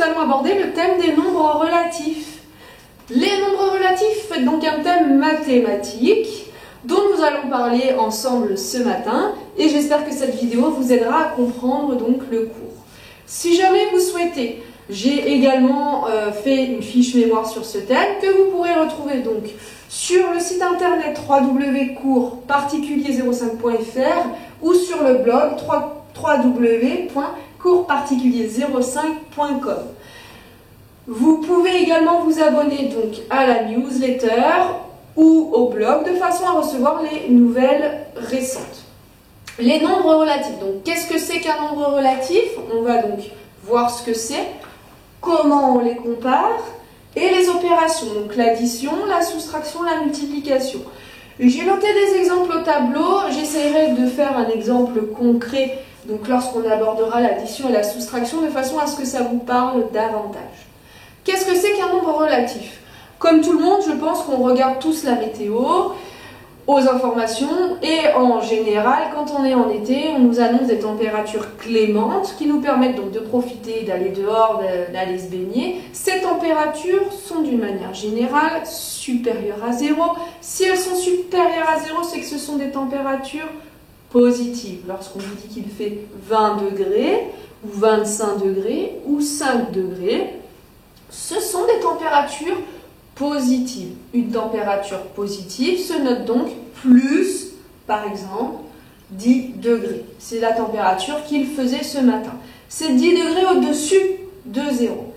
allons aborder le thème des nombres relatifs. Les nombres relatifs, c'est donc un thème mathématique dont nous allons parler ensemble ce matin et j'espère que cette vidéo vous aidera à comprendre donc le cours. Si jamais vous souhaitez, j'ai également fait une fiche mémoire sur ce thème que vous pourrez retrouver donc sur le site internet www.coursparticulier05.fr ou sur le blog www.coursparticulier05.com. Vous pouvez également vous abonner donc à la newsletter ou au blog de façon à recevoir les nouvelles récentes. Les nombres relatifs. Donc, qu'est-ce que c'est qu'un nombre relatif? On va donc voir ce que c'est, comment on les compare et les opérations. Donc, l'addition, la soustraction, la multiplication. J'ai noté des exemples au tableau. J'essaierai de faire un exemple concret donc lorsqu'on abordera l'addition et la soustraction de façon à ce que ça vous parle davantage. Qu'est-ce que c'est qu'un nombre relatif? Comme tout le monde, je pense qu'on regarde tous la météo, aux informations, et en général, quand on est en été, on nous annonce des températures clémentes qui nous permettent donc de profiter, d'aller dehors, d'aller se baigner. Ces températures sont d'une manière générale supérieures à 0. Si elles sont supérieures à 0, c'est que ce sont des températures positives. Lorsqu'on vous dit qu'il fait 20 degrés, ou 25 degrés, ou 5 degrés, ce sont des températures positives. Une température positive se note donc plus, par exemple, 10 degrés. C'est la température qu'il faisait ce matin. C'est 10 degrés au-dessus de 0.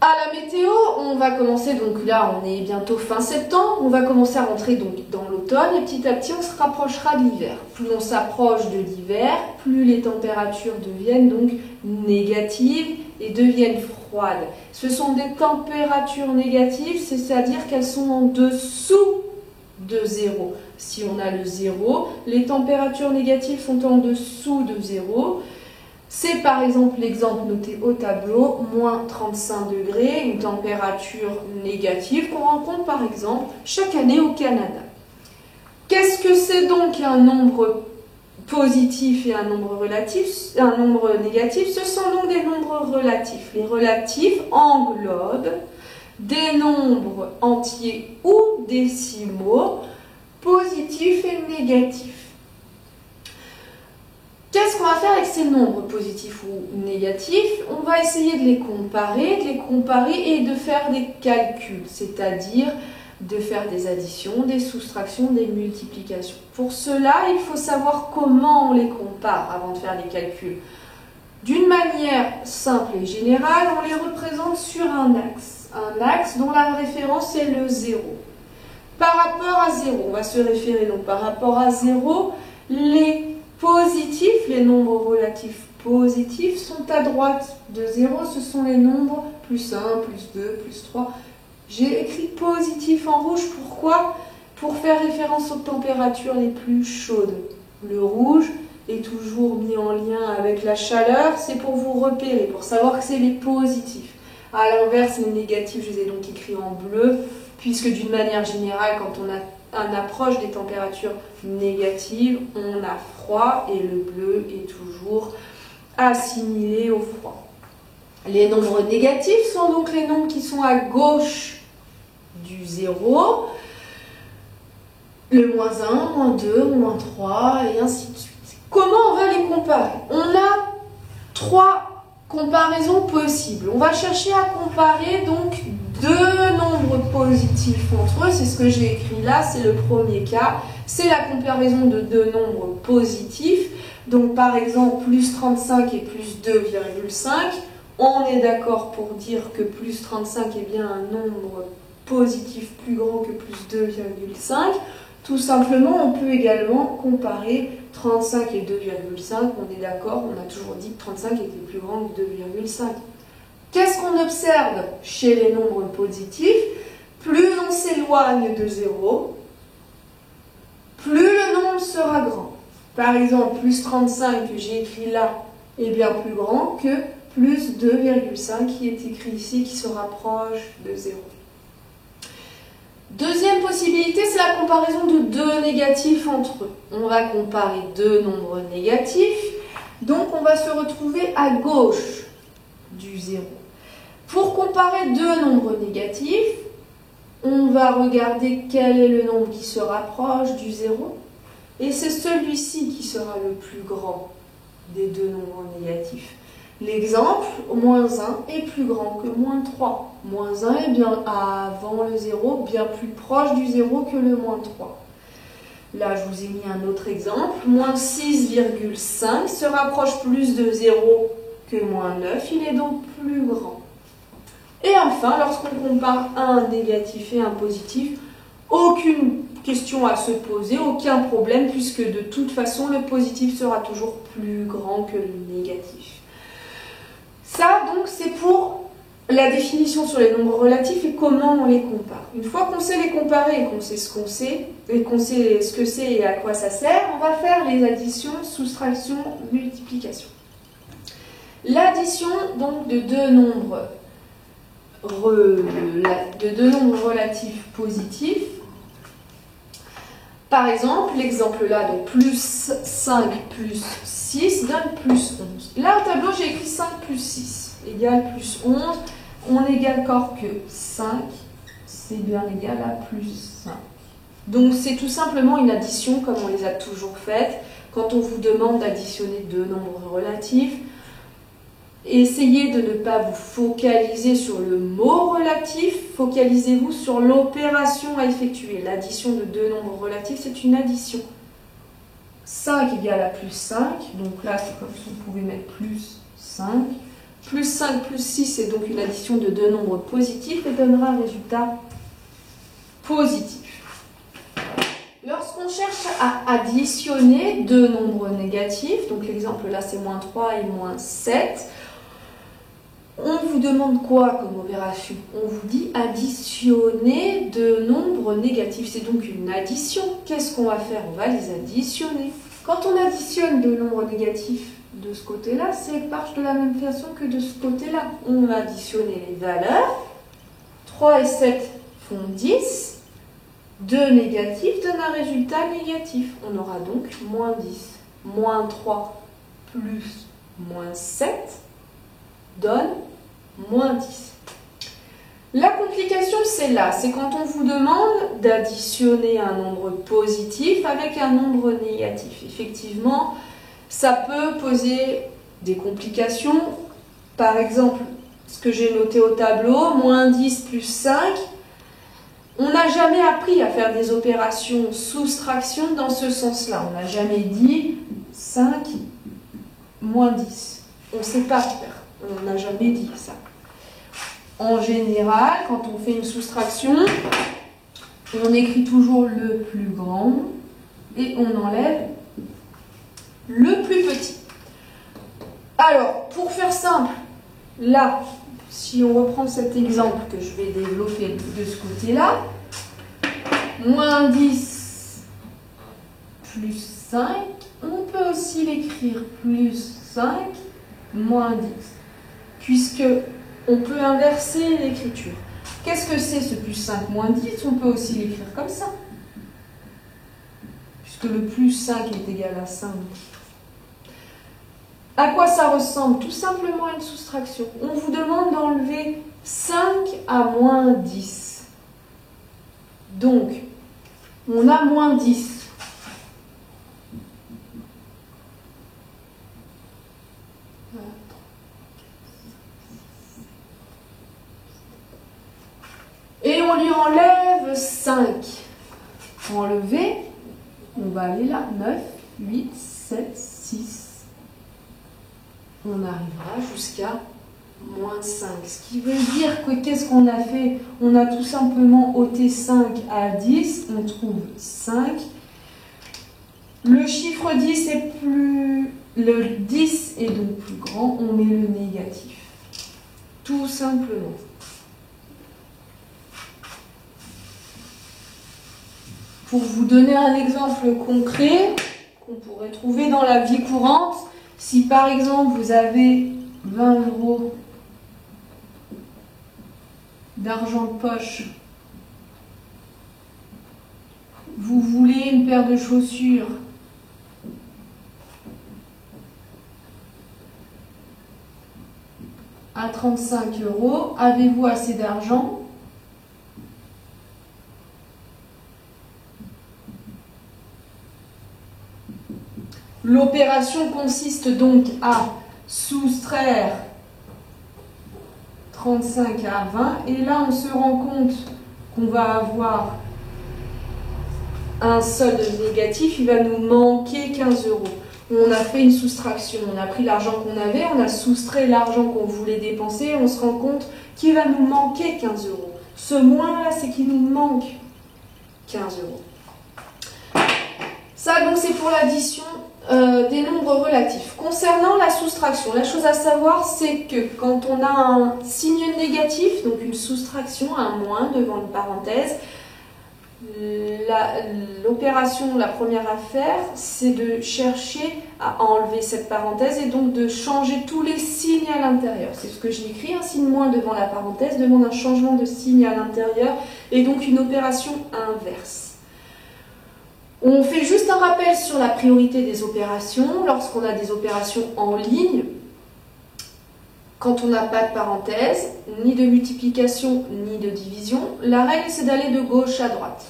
À la météo, on va commencer, donc là on est bientôt fin septembre, on va commencer à rentrer donc dans l'automne et petit à petit on se rapprochera de l'hiver. Plus on s'approche de l'hiver, plus les températures deviennent donc négatives et deviennent froides. Ce sont des températures négatives, c'est-à-dire qu'elles sont en dessous de 0. Si on a le 0, les températures négatives sont en dessous de 0. C'est par exemple l'exemple noté au tableau, moins 35 degrés, une température négative qu'on rencontre par exemple chaque année au Canada. Qu'est-ce que c'est donc un nombre positif et un nombre relatif, un nombre négatif? Ce sont donc des nombres relatifs. Les relatifs englobent des nombres entiers ou décimaux, positifs et négatifs. Qu'est-ce qu'on va faire avec ces nombres positifs ou négatifs? On va essayer de les comparer et de faire des calculs, c'est-à-dire de faire des additions, des soustractions, des multiplications. Pour cela, il faut savoir comment on les compare avant de faire les calculs. D'une manière simple et générale, on les représente sur un axe dont la référence est le 0. Par rapport à 0, on va se référer donc par rapport à 0, les positifs, les nombres relatifs positifs sont à droite de 0, ce sont les nombres plus 1, plus 2, plus 3. J'ai écrit positif en rouge, pourquoi? Pour faire référence aux températures les plus chaudes. Le rouge est toujours mis en lien avec la chaleur, c'est pour vous repérer, pour savoir que c'est les positifs. À l'inverse, les négatifs, je les ai donc écrits en bleu, puisque d'une manière générale, quand on approche des températures négatives, on a froid et le bleu est toujours assimilé au froid. Les nombres négatifs sont donc les nombres qui sont à gauche du 0, le moins 1, moins 2, moins 3 et ainsi de suite. Comment on va les comparer? On a 3 comparaisons possibles. On va chercher à comparer donc deux nombres positifs entre eux, c'est ce que j'ai écrit là, c'est le premier cas, c'est la comparaison de deux nombres positifs, donc par exemple plus 35 et plus 2,5, on est d'accord pour dire que plus 35 est bien un nombre positif plus grand que plus 2,5, tout simplement on peut également comparer 35 et 2,5, on est d'accord, on a toujours dit que 35 était plus grand que 2,5. Qu'est-ce qu'on observe chez les nombres positifs? Plus on s'éloigne de 0, plus le nombre sera grand. Par exemple, plus 35 que j'ai écrit là est bien plus grand que plus 2,5 qui est écrit ici, qui se rapproche de 0. Deuxième possibilité, c'est la comparaison de deux négatifs entre eux. On va comparer deux nombres négatifs, donc on va se retrouver à gauche du 0. Pour comparer deux nombres négatifs, on va regarder quel est le nombre qui se rapproche du 0. Et c'est celui-ci qui sera le plus grand des deux nombres négatifs. L'exemple, moins 1 est plus grand que moins 3. Moins 1 est bien avant le 0, bien plus proche du 0 que le moins 3. Là, je vous ai mis un autre exemple. Moins 6,5 se rapproche plus de 0 que moins 9. Il est donc plus grand. Et enfin, lorsqu'on compare un négatif et un positif, aucune question à se poser, aucun problème, puisque de toute façon, le positif sera toujours plus grand que le négatif. Ça, donc, c'est pour la définition sur les nombres relatifs et comment on les compare. Une fois qu'on sait les comparer et qu'on sait ce qu'on sait, et qu'on sait ce que c'est et à quoi ça sert, on va faire les additions, soustractions, multiplications. L'addition, donc, de deux nombres relatifs positifs. Par exemple, l'exemple là, donc plus 5 plus 6 donne plus 11. Là, au tableau, j'ai écrit 5 plus 6 égale plus 11. On n'égale encore que 5, c'est bien égal à plus 5. Donc, c'est tout simplement une addition comme on les a toujours faites. Quand on vous demande d'additionner deux nombres relatifs, essayez de ne pas vous focaliser sur le mot relatif, focalisez-vous sur l'opération à effectuer. L'addition de deux nombres relatifs, c'est une addition. 5 égale à plus 5, donc là c'est comme si on pouvait mettre plus 5. Plus 5 plus 6, c'est donc une addition de deux nombres positifs et donnera un résultat positif. Lorsqu'on cherche à additionner deux nombres négatifs, donc l'exemple là c'est moins 3 et moins 7, on vous demande quoi comme opération? On vous dit additionner deux nombres négatifs. C'est donc une addition. Qu'est-ce qu'on va faire? On va les additionner. Quand on additionne deux nombres négatifs de ce côté-là, c'est marche de la même façon que de ce côté-là. On va additionner les valeurs. 3 et 7 font 10. 2 négatifs donnent un résultat négatif. On aura donc moins 10. Moins 3 plus moins 7 donne moins 10. La complication, c'est là. C'est quand on vous demande d'additionner un nombre positif avec un nombre négatif. Effectivement, ça peut poser des complications. Par exemple, ce que j'ai noté au tableau, moins 10 plus 5. On n'a jamais appris à faire des opérations soustraction dans ce sens-là. On n'a jamais dit 5 moins 10. On ne sait pas faire. On n'a jamais dit ça. En général, quand on fait une soustraction, on écrit toujours le plus grand et on enlève le plus petit. Alors, pour faire simple, là, si on reprend cet exemple que je vais développer de ce côté-là, moins 10 plus 5, on peut aussi l'écrire plus 5 moins 10, puisque on peut inverser l'écriture. Qu'est-ce que c'est ce plus 5 moins 10? On peut aussi l'écrire comme ça, puisque le plus 5 est égal à 5. À quoi ça ressemble? Tout simplement à une soustraction. On vous demande d'enlever 5 à moins 10. Donc, on a moins 10. Et on lui enlève 5. Enlever, on va aller là, 9, 8, 7, 6. On arrivera jusqu'à moins 5. Ce qui veut dire que qu'est-ce qu'on a fait? On a tout simplement ôté 5 à 10, on trouve 5. Le chiffre 10 est plus... Le 10 est donc plus grand, on met le négatif. Tout simplement. Pour vous donner un exemple concret qu'on pourrait trouver dans la vie courante, si par exemple vous avez 20 € d'argent de poche, vous voulez une paire de chaussures à 35 €. Avez-vous assez d'argent? L'opération consiste donc à soustraire 35 à 20. Et là, on se rend compte qu'on va avoir un solde négatif. Il va nous manquer 15 €. On a fait une soustraction. On a pris l'argent qu'on avait, on a soustrait l'argent qu'on voulait dépenser. On se rend compte qu'il va nous manquer 15 €. Ce moins-là, c'est qu'il nous manque 15 €. Ça, donc, c'est pour l'addition des nombres relatifs. Concernant la soustraction, la chose à savoir, c'est que quand on a un signe négatif, donc une soustraction, un moins devant une parenthèse, l'opération, la première à faire, c'est de chercher à enlever cette parenthèse et donc de changer tous les signes à l'intérieur. C'est ce que j'ai écrit, un signe moins devant la parenthèse demande un changement de signe à l'intérieur et donc une opération inverse. On fait juste un rappel sur la priorité des opérations. Lorsqu'on a des opérations en ligne, quand on n'a pas de parenthèse, ni de multiplication, ni de division, la règle c'est d'aller de gauche à droite.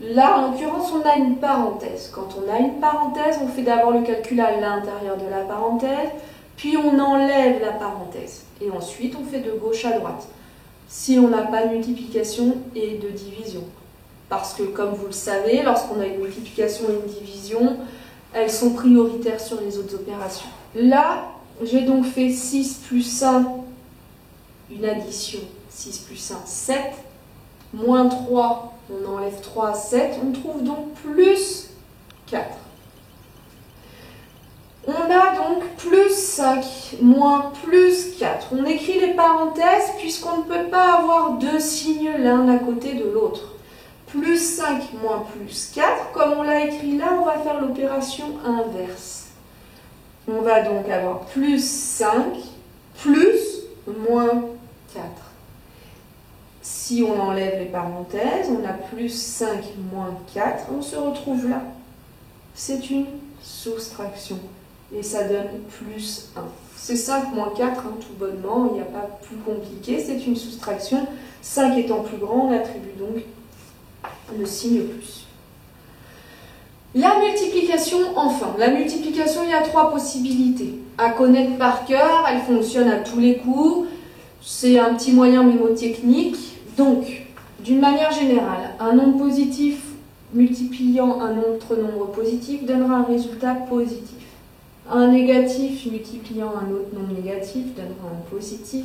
Là, en l'occurrence, on a une parenthèse. Quand on a une parenthèse, on fait d'abord le calcul à l'intérieur de la parenthèse, puis on enlève la parenthèse. Et ensuite, on fait de gauche à droite. Si on n'a pas de multiplication et de division. Parce que, comme vous le savez, lorsqu'on a une multiplication et une division, elles sont prioritaires sur les autres opérations. Là, j'ai donc fait 6 plus 1, une addition. 6 plus 1, 7. Moins 3, on enlève 3, 7. On trouve donc plus 4. On a donc plus 5, moins plus 4. On écrit les parenthèses puisqu'on ne peut pas avoir deux signes l'un à côté de l'autre. Plus 5 moins plus 4, comme on l'a écrit là, on va faire l'opération inverse. On va donc avoir plus 5 plus moins 4. Si on enlève les parenthèses, on a plus 5 moins 4, on se retrouve là. C'est une soustraction et ça donne plus 1. C'est 5 moins 4, hein, tout bonnement, il n'y a pas plus compliqué, c'est une soustraction. 5 étant plus grand, on attribue donc le signe plus. La multiplication, enfin. La multiplication, il y a 3 possibilités. À connaître par cœur, elle fonctionne à tous les coups. C'est un petit moyen mnémotechnique. Donc, d'une manière générale, un nombre positif multipliant un autre nombre positif donnera un résultat positif. Un négatif multipliant un autre nombre négatif donnera un positif.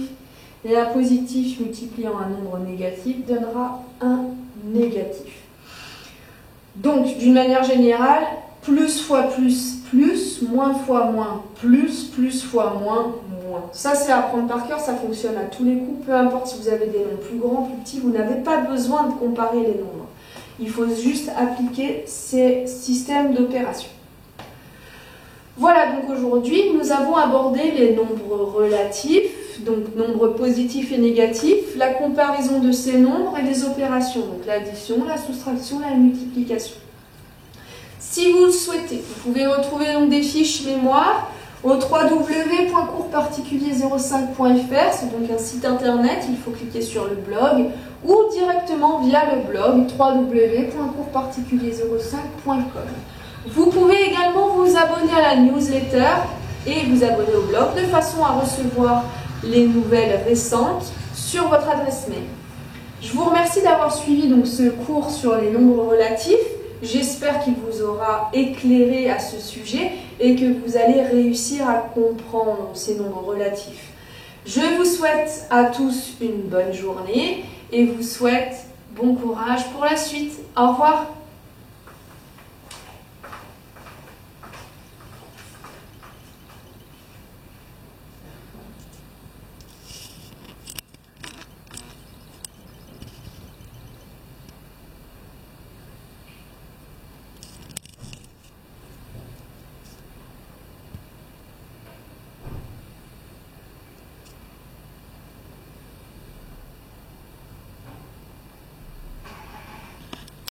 Et un positif multipliant un nombre négatif donnera un négatif. Donc, d'une manière générale, plus fois plus, plus, moins fois moins, plus fois moins, moins. Ça, c'est à apprendre par cœur, ça fonctionne à tous les coups. Peu importe si vous avez des nombres plus grands, plus petits, vous n'avez pas besoin de comparer les nombres. Il faut juste appliquer ces systèmes d'opération. Voilà, donc aujourd'hui, nous avons abordé les nombres relatifs, donc nombres positifs et négatifs, la comparaison de ces nombres et les opérations, donc l'addition, la soustraction, la multiplication. Si vous le souhaitez, vous pouvez retrouver donc des fiches mémoire au www.coursparticulier05.fr, c'est donc un site internet, il faut cliquer sur le blog, ou directement via le blog www.coursparticulier05.com. Vous pouvez également vous abonner à la newsletter et vous abonner au blog de façon à recevoir les nouvelles récentes sur votre adresse mail. Je vous remercie d'avoir suivi donc ce cours sur les nombres relatifs. J'espère qu'il vous aura éclairé à ce sujet et que vous allez réussir à comprendre ces nombres relatifs. Je vous souhaite à tous une bonne journée et vous souhaite bon courage pour la suite. Au revoir.